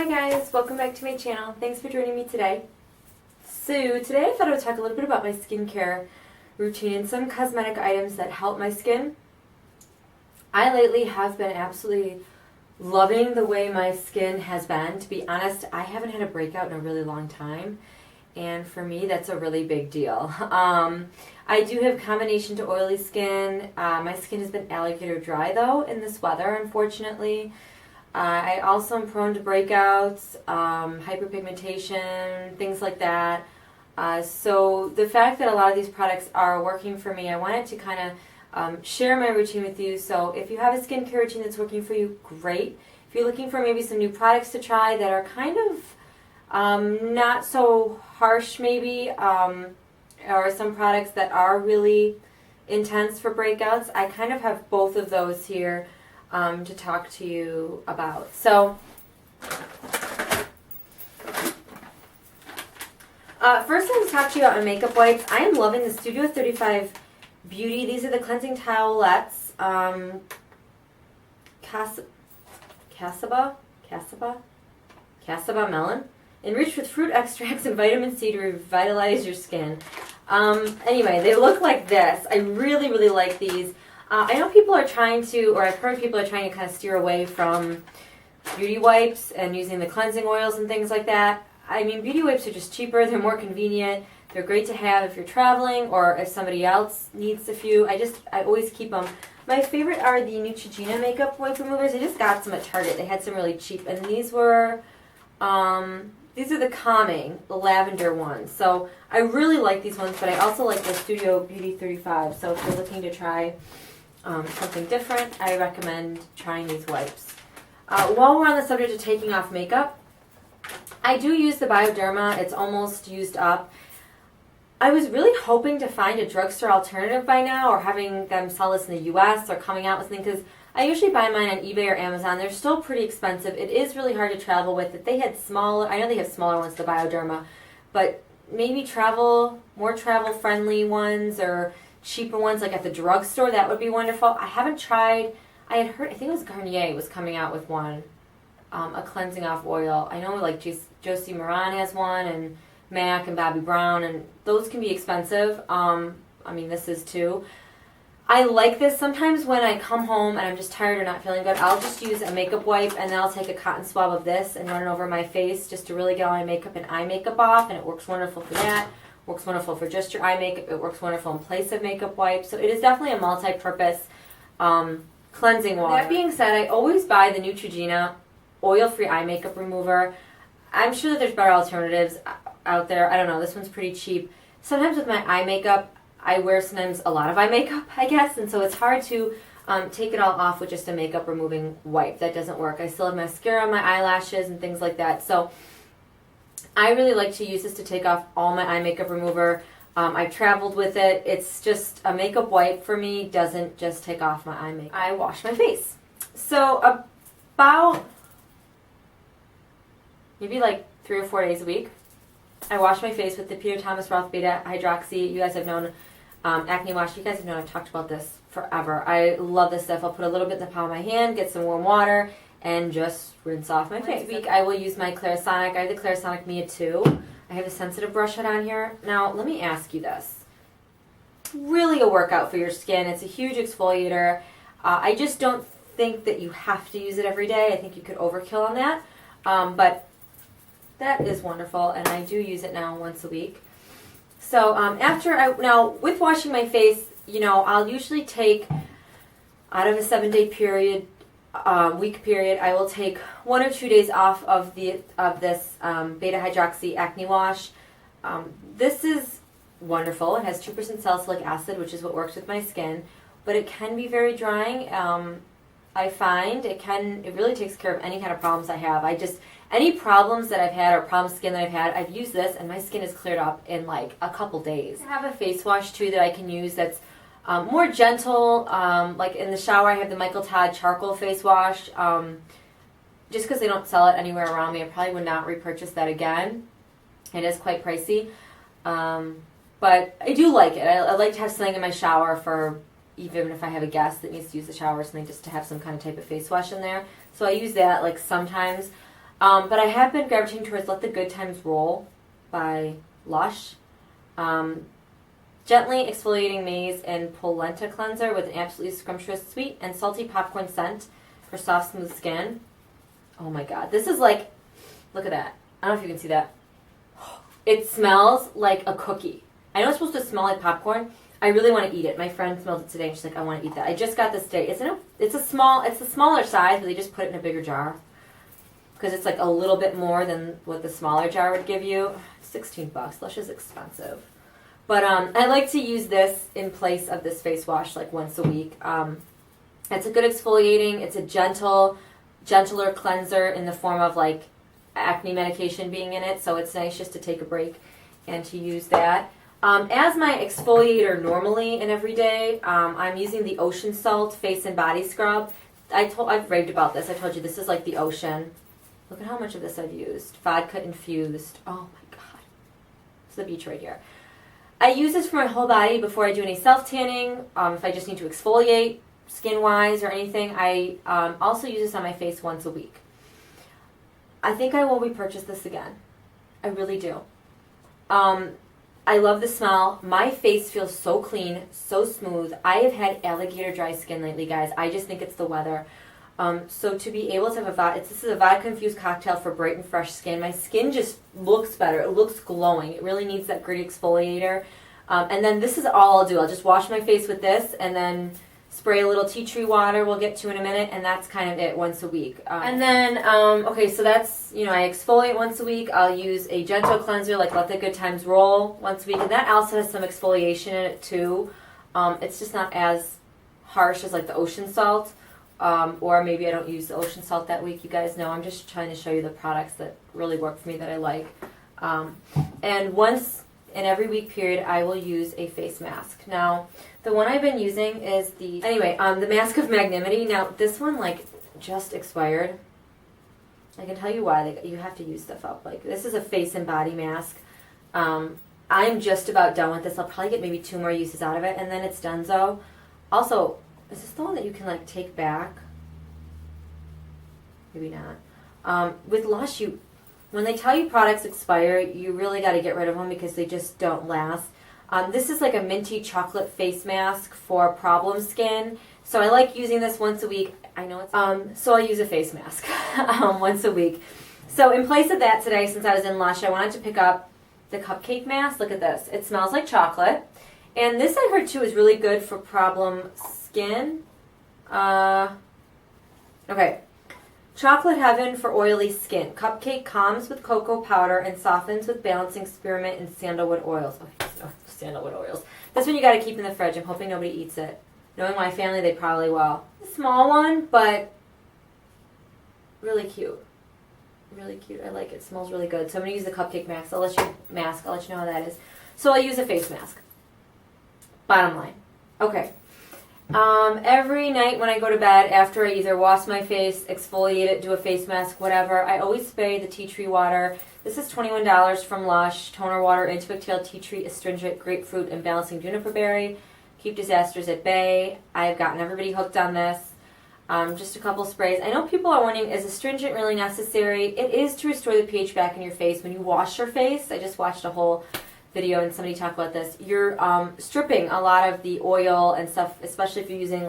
Hi guys, welcome back to my channel. Thanks for joining me today. So today I thought I would talk a little bit about my skincare routine and some cosmetic items that help my skin. I lately have been absolutely loving the way my skin has been. To be honest, I haven't had a breakout in a really long time, and for me that's a really big deal. I do have combination to oily skin. My skin has been alligator dry though in this weather, unfortunately. I also am prone to breakouts, hyperpigmentation, things like that. So the fact that a lot of these products are working for me, I wanted to kind of share my routine with you. So if you have a skincare routine that's working for you, great. If you're looking for maybe some new products to try that are kind of not so harsh maybe, or some products that are really intense for breakouts, I kind of have both of those here to talk to you about. So first I want to talk to you about my makeup wipes. I am loving the Studio 35 Beauty. These are the cleansing towelettes. Casaba melon, enriched with fruit extracts and vitamin C to revitalize your skin. Anyway, they look like this. I really, really like these. I know people are trying to, or I've heard people are trying to kind of steer away from beauty wipes and using the cleansing oils and things like that. I mean, beauty wipes are just cheaper, they're more convenient, they're great to have if you're traveling or if somebody else needs a few. I always keep them. My favorite are the Neutrogena makeup wipe removers. I just got some at Target. They had some really cheap, and these are the calming, the lavender ones. So I really like these ones, but I also like the Studio Beauty 35. So if you're looking to try something different, I recommend trying these wipes. While we're on the subject of taking off makeup, I do use the Bioderma. It's almost used up. I was really hoping to find a drugstore alternative by now, or having them sell this in the US, or coming out with something, because I usually buy mine on eBay or Amazon. They're still pretty expensive. It is really hard to travel with. If they had smaller, I know they have smaller ones, the Bioderma, but maybe more travel friendly ones or cheaper ones like at the drugstore, that would be wonderful. I haven't tried. I had heard, I think it was Garnier was coming out with one, a cleansing off oil. I know like Josie Maran has one, and MAC and Bobbi Brown, and those can be expensive. I mean, this is too. I like this sometimes when I come home and I'm just tired or not feeling good. I'll just use a makeup wipe, and then I'll take a cotton swab of this and run it over my face just to really get all my makeup and eye makeup off, and it works wonderful for that. Works wonderful for just your eye makeup. It works wonderful in place of makeup wipes. So it is definitely a multi-purpose cleansing water. That being said, I always buy the Neutrogena oil-free eye makeup remover. I'm sure that there's better alternatives out there. I don't know. This one's pretty cheap. Sometimes with my eye makeup, I wear sometimes a lot of eye makeup, I guess, and so it's hard to take it all off with just a makeup removing wipe. That doesn't work. I still have mascara on my eyelashes and things like that. So I really like to use this to take off all my eye makeup remover. I've traveled with it. It's just a makeup wipe for me. Doesn't just take off my eye makeup. I wash my face. So about maybe like 3 or 4 days a week, I wash my face with the Peter Thomas Roth Beta Hydroxy. You guys have known Acne Wash. You guys have known I've talked about this forever. I love this stuff. I'll put a little bit in the palm of my hand, get some warm water, and just rinse off my face. This week I will use my Clarisonic. I have the Clarisonic Mia 2. I have a sensitive brush head on here. Now, let me ask you this. Really a workout for your skin. It's a huge exfoliator. I just don't think that you have to use it every day. I think you could overkill on that. But that is wonderful, and I do use it now once a week. So now with washing my face, you know, I'll usually take, out of a 7-day period, week period, I will take 1 or 2 days off of this Beta Hydroxy Acne Wash. This is wonderful. It has 2% salicylic acid, which is what works with my skin, but it can be very drying. I find it really takes care of any kind of problems I have. Any problems that I've had or problem skin that I've had, I've used this and my skin is cleared up in like a couple days. I have a face wash too that I can use that's more gentle. Like in the shower, I have the Michael Todd Charcoal Face Wash. Just because they don't sell it anywhere around me, I probably would not repurchase that again. It is quite pricey. But I do like it. I like to have something in my shower for, even if I have a guest that needs to use the shower or something, just to have some kind of type of face wash in there. So I use that like sometimes. But I have been gravitating towards Let the Good Times Roll by Lush. Gently exfoliating maize and polenta cleanser with an absolutely scrumptious sweet and salty popcorn scent for soft, smooth skin. Oh my god. This is like, look at that. I don't know if you can see that. It smells like a cookie. I know it's supposed to smell like popcorn. I really want to eat it. My friend smelled it today and she's like, I want to eat that. I just got this today. It's a smaller size, but they just put it in a bigger jar. Because it's like a little bit more than what the smaller jar would give you. $16. Lush is expensive. But I like to use this in place of this face wash like once a week. It's a good exfoliating. It's a gentler cleanser in the form of like acne medication being in it. So it's nice just to take a break and to use that. As my exfoliator normally and every day, I'm using the Ocean Salt Face and Body Scrub. I've raved about this. I told you this is like the ocean. Look at how much of this I've used. Vodka infused. Oh my god. It's the beach right here. I use this for my whole body before I do any self-tanning. If I just need to exfoliate skin-wise or anything. I also use this on my face once a week. I think I will repurchase this again. I really do. I love the smell. My face feels so clean, so smooth. I have had alligator dry skin lately, guys. I just think it's the weather. So to be able to have this is a vodka-infused cocktail for bright and fresh skin. My skin just looks better. It looks glowing. It really needs that gritty exfoliator. And then this is all I'll do. I'll just wash my face with this and then spray a little tea tree water we'll get to in a minute, and that's kind of it once a week. And then, okay, so that's, I exfoliate once a week. I'll use a gentle cleanser like Let the Good Times Roll once a week, and that also has some exfoliation in it too. It's just not as harsh as like the Ocean Salt. Or maybe I don't use the Ocean Salt that week. You guys know I'm just trying to show you the products that really work for me that I like. And once in every week period, I will use a face mask. Now, the one I've been using is the Mask of Magnanimity. Now, this one just expired. I can tell you why. You have to use stuff up. This is a face and body mask. I'm just about done with this. I'll probably get maybe 2 more uses out of it, and then it's donezo. Also, is this the one that you can take back? Maybe not. With Lush, when they tell you products expire, you really got to get rid of them because they just don't last. This is like a minty chocolate face mask for problem skin. So I like using this once a week. I know it's so I'll use a face mask once a week. So in place of that today, since I was in Lush, I wanted to pick up the cupcake mask. Look at this. It smells like chocolate. And this I heard too is really good for problem skin. Okay. Chocolate heaven for oily skin. Cupcake calms with cocoa powder and softens with balancing spearmint and sandalwood oils. Okay, no, sandalwood oils. This one you got to keep in the fridge. I'm hoping nobody eats it. Knowing my family, they probably will. A small one, but really cute. Really cute. I like it. It smells really good. So I'm going to use the cupcake mask. I'll let you know how that is. So I'll use a face mask. Bottom line. Okay. Every night when I go to bed, after I either wash my face, exfoliate it, do a face mask, whatever, I always spray the tea tree water. This is $21 from Lush. Toner water, antibacterial tea tree, astringent, grapefruit, and balancing juniper berry. Keep disasters at bay. I've gotten everybody hooked on this. Just a couple sprays. I know people are wondering, is astringent really necessary? It is to restore the pH back in your face. When you wash your face, I just watched a whole video and somebody talked about this, you're stripping a lot of the oil and stuff, especially if you're using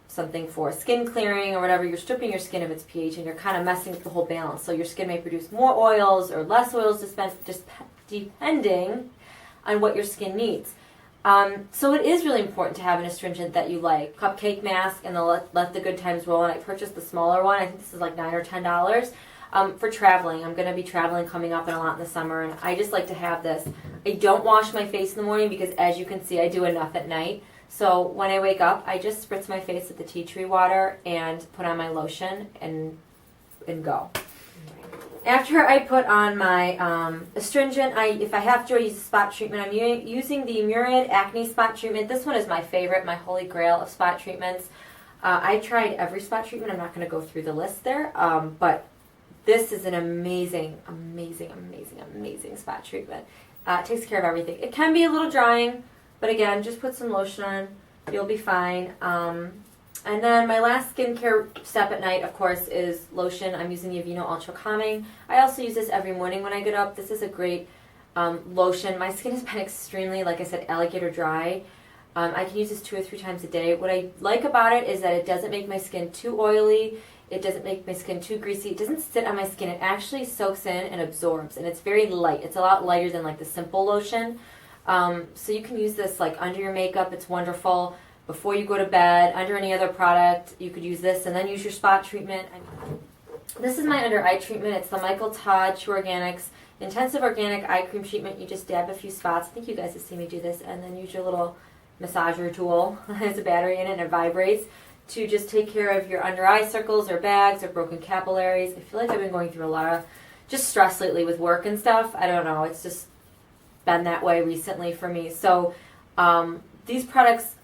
something for skin clearing or whatever. You're stripping your skin of its pH and you're kind of messing with the whole balance. So your skin may produce more oils or less oils, just depending on what your skin needs. So it is really important to have an astringent that you like. Cupcake mask and the Let the Good Times Roll, and I purchased the smaller one. I think this is like $9 or $10. For traveling. I'm going to be traveling coming up and a lot in the summer, and I just like to have this. I don't wash my face in the morning because, as you can see, I do enough at night. So when I wake up, I just spritz my face with the tea tree water and put on my lotion and go. After I put on my astringent, if I have to, I use a spot treatment. I'm using the Murad Acne Spot Treatment. This one is my favorite, my holy grail of spot treatments. I tried every spot treatment. I'm not going to go through the list there, but this is an amazing, amazing, amazing, amazing spot treatment. It takes care of everything. It can be a little drying, but again, just put some lotion on. You'll be fine. And then my last skincare step at night, of course, is lotion. I'm using the Aveeno Ultra Calming. I also use this every morning when I get up. This is a great lotion. My skin has been extremely, like I said, alligator dry. I can use this 2 or 3 times a day. What I like about it is that it doesn't make my skin too oily. It doesn't make my skin too greasy. It doesn't sit on my skin. It actually soaks in and absorbs, and it's very light. It's a lot lighter than like the simple lotion. So you can use this like under your makeup. It's wonderful. Before you go to bed, under any other product, you could use this and then use your spot treatment. This is my under eye treatment. It's the Michael Todd True Organics Intensive Organic Eye Cream Treatment. You just dab a few spots. I think you guys have seen me do this, and then use your little massager tool. It has a battery in it and it vibrates to just take care of your under eye circles or bags or broken capillaries. I feel like I've been going through a lot of just stress lately with work and stuff. I don't know. It's just been that way recently for me. So these products,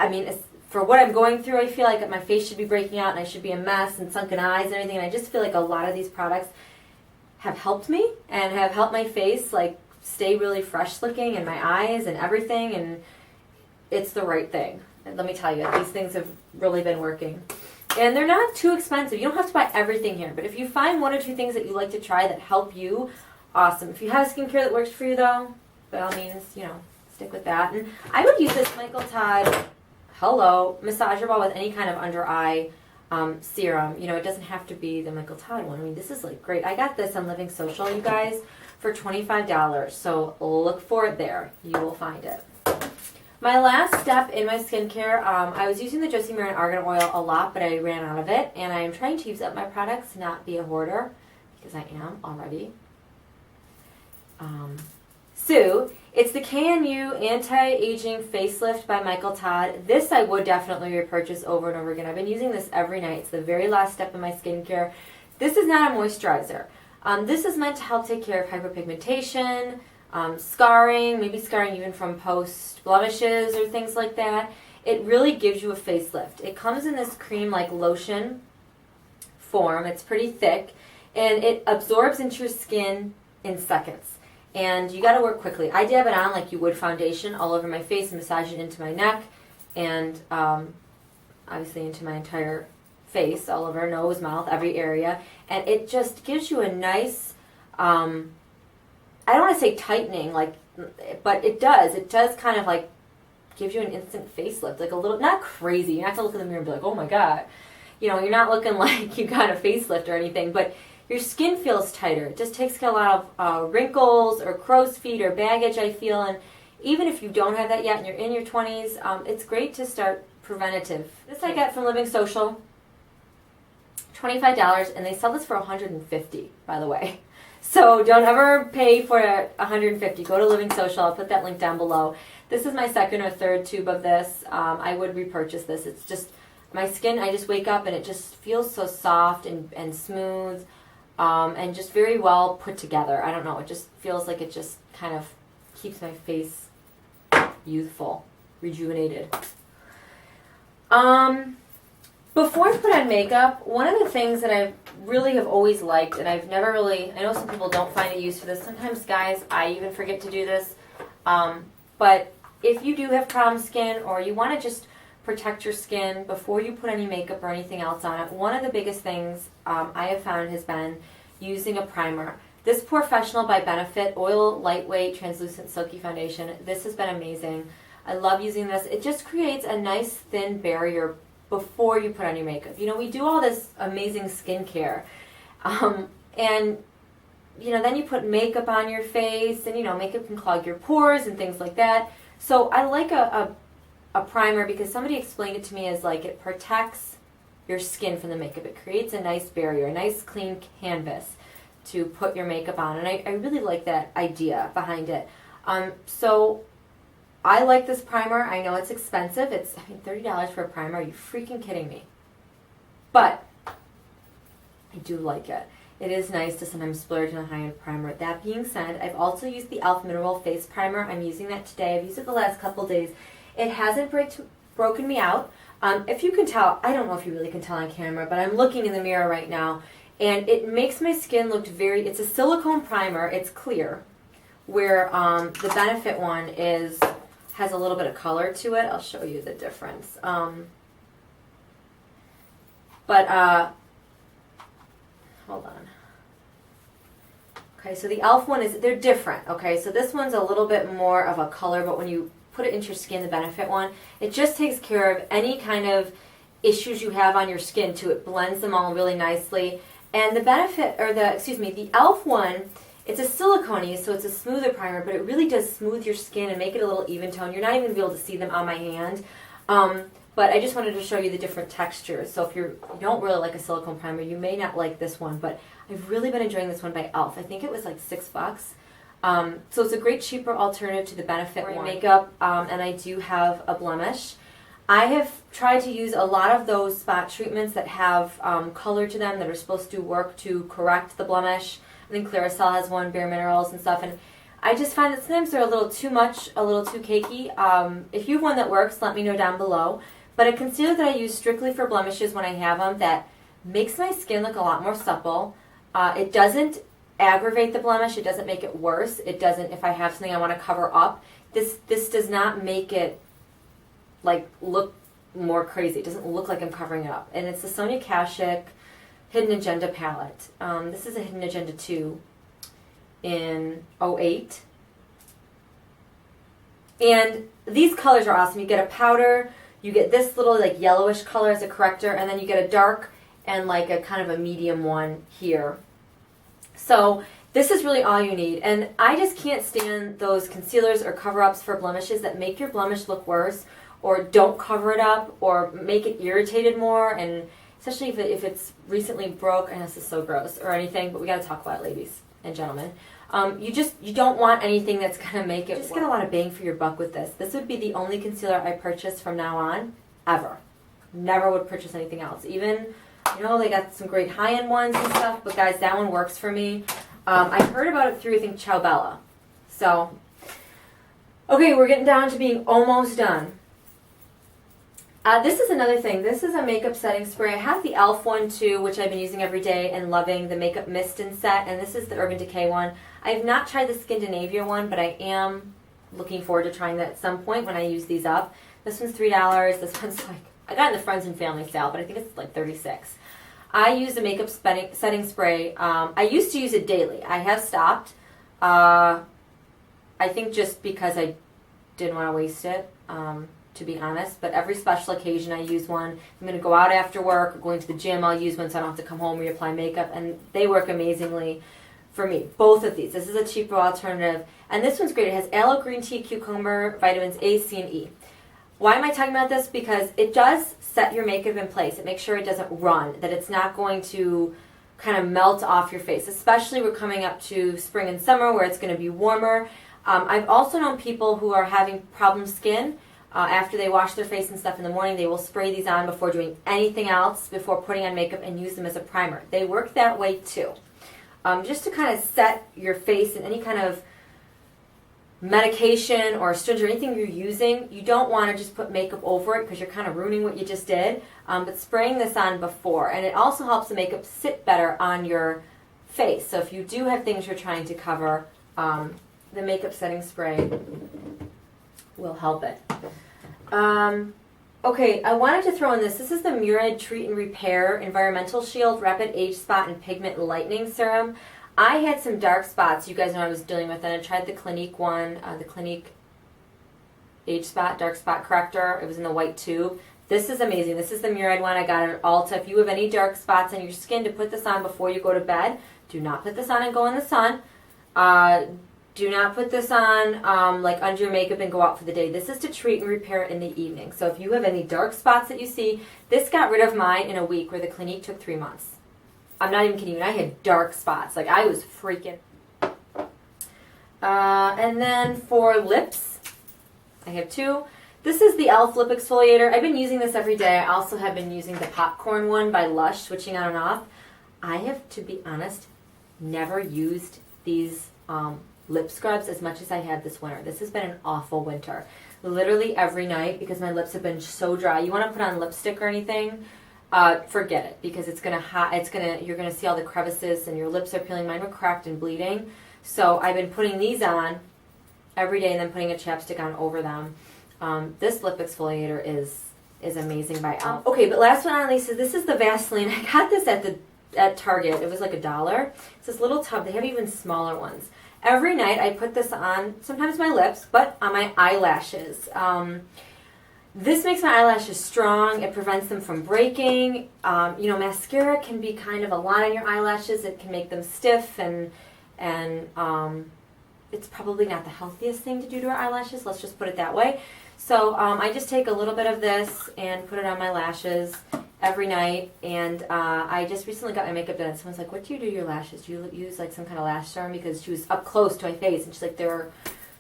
I mean, for what I'm going through, I feel like my face should be breaking out and I should be a mess and sunken eyes and everything. And I just feel like a lot of these products have helped me and have helped my face like stay really fresh looking and my eyes and everything. And it's the right thing. And let me tell you, these things have really been working. And they're not too expensive. You don't have to buy everything here. But if you find 1 or 2 things that you like to try that help you, awesome. If you have skincare that works for you, though, by all means, you know, stick with that. And I would use this Michael Todd massager ball with any kind of under eye serum. You know, it doesn't have to be the Michael Todd one. I mean, this is like great. I got this on Living Social, you guys, for $25. So look for it there. You will find it. My last step in my skincare, I was using the Josie Maran Argan Oil a lot, but I ran out of it, and I am trying to use up my products, not be a hoarder, because I am already. So, it's the KNU Anti-Aging Facelift by Michael Todd. This I would definitely repurchase over and over again. I've been using this every night. It's the very last step in my skincare. This is not a moisturizer. This is meant to help take care of hyperpigmentation, scarring, maybe scarring even from post blemishes or things like that. It really gives you a facelift. It comes in this cream-like lotion form. It's pretty thick, and it absorbs into your skin in seconds. And you got to work quickly. I dab it on like you would foundation all over my face, massage it into my neck, and obviously into my entire face, all over nose, mouth, every area. And it just gives you a nice, I don't want to say tightening, like, but it does. It does kind of like give you an instant facelift, like a little, not crazy. You don't have to look in the mirror and be like, oh my God. You know, you're not looking like you got a facelift or anything, but your skin feels tighter. It just takes care of a lot of wrinkles or crow's feet or baggage, I feel. And even if you don't have that yet and you're in your 20s, it's great to start preventative. This I got from Living Social, $25, and they sell this for $150, by the way. So don't ever pay for $150. Go to Living Social. I'll put that link down below. This is my 2nd or 3rd tube of this. I would repurchase this. It's just, my skin, I just wake up and it just feels so soft and smooth. And just very well put together. I don't know, it just feels like it just kind of keeps my face youthful, rejuvenated. Before I put on makeup, one of the things that I really have always liked, and I've never really, I know some people don't find a use for this. Sometimes, guys, I even forget to do this. But if you do have problem skin or you want to just protect your skin before you put any makeup or anything else on it, one of the biggest things I have found has been using a primer. This Porefessional by Benefit Oil Lightweight Translucent Silky Foundation, this has been amazing. I love using this. It just creates a nice thin barrier before you put on your makeup. You know, we do all this amazing skincare, and you know, then you put makeup on your face, and you know, makeup can clog your pores and things like that. So I like a primer because somebody explained it to me as like it protects your skin from the makeup. It creates a nice barrier, a nice clean canvas to put your makeup on, and I really like that idea behind it. So I like this primer. I know it's expensive. It's, I mean, $30 for a primer. Are you freaking kidding me? But I do like it. It is nice to sometimes splurge on a high-end primer. That being said, I've also used the e.l.f. Mineral Face Primer. I'm using that today. I've used it the last couple days. It hasn't broken me out. If you can tell, I don't know if you really can tell on camera, but I'm looking in the mirror right now, and it makes my skin look very, it's a silicone primer. It's clear, where the Benefit one has a little bit of color to it. I'll show you the difference. But, hold on. Okay, so the e.l.f. one they're different, okay? So this one's a little bit more of a color, but when you put it into your skin, the Benefit one, it just takes care of any kind of issues you have on your skin too. It blends them all really nicely. And the Benefit, or the e.l.f. one, it's a silicone, so it's a smoother primer, but it really does smooth your skin and make it a little even tone. You're not even going to be able to see them on my hand. But I just wanted to show you the different textures. So if you don't really like a silicone primer, you may not like this one, but I've really been enjoying this one by e.l.f. I think it was like $6. So it's a great cheaper alternative to the Benefit one. Makeup, and I do have a blemish. I have tried to use a lot of those spot treatments that have color to them that are supposed to work to correct the blemish. I think Claricel has one, Bare Minerals and stuff, and I just find that sometimes they're a little too much, a little too cakey. If you have one that works, let me know down below. But a concealer that I use strictly for blemishes when I have them that makes my skin look a lot more supple. It doesn't aggravate the blemish. It doesn't make it worse. It doesn't, if I have something I want to cover up, this does not make it like look more crazy. It doesn't look like I'm covering it up. And it's the Sonia Kashuk Hidden Agenda palette. This is a Hidden Agenda 2 in 08. And these colors are awesome. You get a powder, you get this little like yellowish color as a corrector, and then you get a dark and like a kind of a medium one here. So this is really all you need. And I just can't stand those concealers or cover-ups for blemishes that make your blemish look worse, or don't cover it up, or make it irritated more, and especially if it's recently broke, and this is so gross, or anything, but we gotta talk about it, ladies and gentlemen. You don't want anything that's gonna make it, just get a lot of bang for your buck with this. This would be the only concealer I purchase from now on, ever. Never would purchase anything else. Even, you know, they got some great high-end ones and stuff, but guys, that one works for me. I heard about it through, I think, Ciao Bella. So, okay, we're getting down to being almost done. This is another thing. This is a makeup setting spray. I have the e.l.f. one too, which I've been using every day and loving, the Makeup Mist and Set, and this is the Urban Decay one. I have not tried the Scandinavia one, but I am looking forward to trying that at some point when I use these up. This one's $3. This one's like, I got it in the Friends and Family sale, but I think it's like $36. I use the makeup setting spray. I used to use it daily. I have stopped. I think just because I didn't want to waste it, to be honest. But every special occasion I use one. I'm going to go out after work or going to the gym, I'll use one so I don't have to come home and reapply makeup. And they work amazingly for me. Both of these. This is a cheaper alternative. And this one's great. It has aloe, green tea, cucumber, vitamins A, C, and E. Why am I talking about this? Because it does set your makeup in place. It makes sure it doesn't run, that it's not going to kind of melt off your face, especially we're coming up to spring and summer where it's going to be warmer. I've also known people who are having problem skin. After they wash their face and stuff in the morning, they will spray these on before doing anything else, before putting on makeup, and use them as a primer. They work that way too. Just to kind of set your face in any kind of medication or astringent or anything you're using, you don't want to just put makeup over it because you're kind of ruining what you just did. But spraying this on before, and it also helps the makeup sit better on your face. So if you do have things you're trying to cover, the makeup setting spray will help it. Okay, I wanted to throw in this. This is the Murad Treat and Repair Environmental Shield Rapid Age Spot and Pigment Lightening Serum. I had some dark spots, you guys know I was dealing with, and I tried the Clinique one, the Clinique Age Spot, Dark Spot Corrector. It was in the white tube. This is amazing. This is the Murad one I got at Ulta. If you have any dark spots on your skin, to put this on before you go to bed. Do not put this on and go in the sun. Do not put this on like under your makeup and go out for the day. This is to treat and repair in the evening. So if you have any dark spots that you see, this got rid of mine in a week, where the Clinique took 3 months. I'm not even kidding you. I had dark spots. Like, I was freaking. And then for lips, I have two. This is the e.l.f. Lip Exfoliator. I've been using this every day. I also have been using the popcorn one by Lush, switching on and off. I have, to be honest, never used these lip scrubs as much as I have this winter. This has been an awful winter. Literally every night, because my lips have been so dry. You want to put on lipstick or anything, forget it, because you're gonna see all the crevices and your lips are peeling. Mine were cracked and bleeding. So I've been putting these on every day and then putting a chapstick on over them. This lip exfoliator is is amazing by Elf. Okay, but last but not least, this is the Vaseline. I got this at Target. It was like $1. It's this little tub. They have even smaller ones. Every night I put this on, sometimes my lips, but on my eyelashes. This makes my eyelashes strong. It prevents them from breaking. You know, mascara can be kind of a lot on your eyelashes. It can make them stiff, and it's probably not the healthiest thing to do to our eyelashes. Let's just put it that way. So I just take a little bit of this and put it on my lashes every night. And I just recently got my makeup done. Someone's like, what do you do to your lashes? Do you use like some kind of lash serum? Because she was up close to my face, and she's like, they're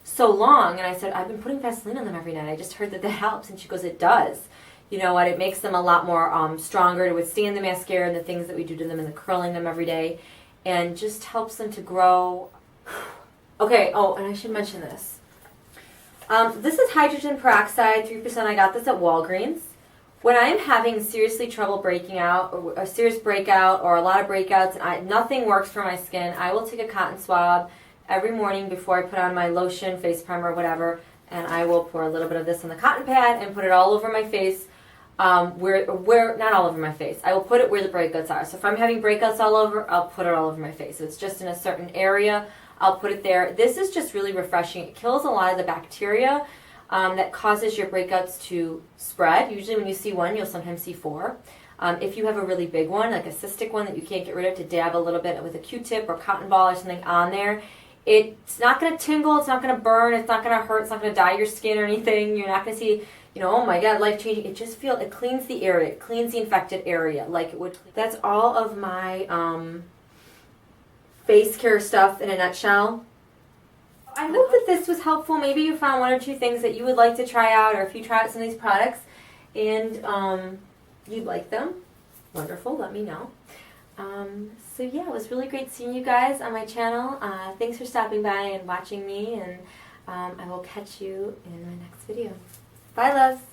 so long. And I said, I've been putting Vaseline on them every night. I just heard that helps. And she goes, it does. You know what? It makes them a lot more stronger to withstand the mascara and the things that we do to them and the curling them every day, and just helps them to grow. Okay, oh, and I should mention this. This is hydrogen peroxide, 3%. I got this at Walgreens. When I'm having seriously trouble breaking out, or a serious breakout, or a lot of breakouts, and nothing works for my skin, I will take a cotton swab every morning before I put on my lotion, face primer, whatever, and I will pour a little bit of this on the cotton pad and put it all over my face. Where not all over my face. I will put it where the breakouts are. So if I'm having breakouts all over, I'll put it all over my face. If it's just in a certain area, I'll put it there. This is just really refreshing. It kills a lot of the bacteria that causes your breakouts to spread. Usually when you see one, you'll sometimes see 4. If you have a really big one, like a cystic one that you can't get rid of, to dab a little bit with a Q-tip or cotton ball or something on there. It's not going to tingle, it's not going to burn, it's not going to hurt, it's not going to dye your skin or anything. You're not going to see, you know, oh my God, life-changing. It just it cleans the area, it cleans the infected area like it would. That's all of my face care stuff in a nutshell. I hope that this was helpful. Maybe you found 1 or 2 things that you would like to try out, or if you try out some of these products and you'd like them, wonderful, let me know. So yeah, it was really great seeing you guys on my channel. Thanks for stopping by and watching me, and I will catch you in my next video. Bye, loves!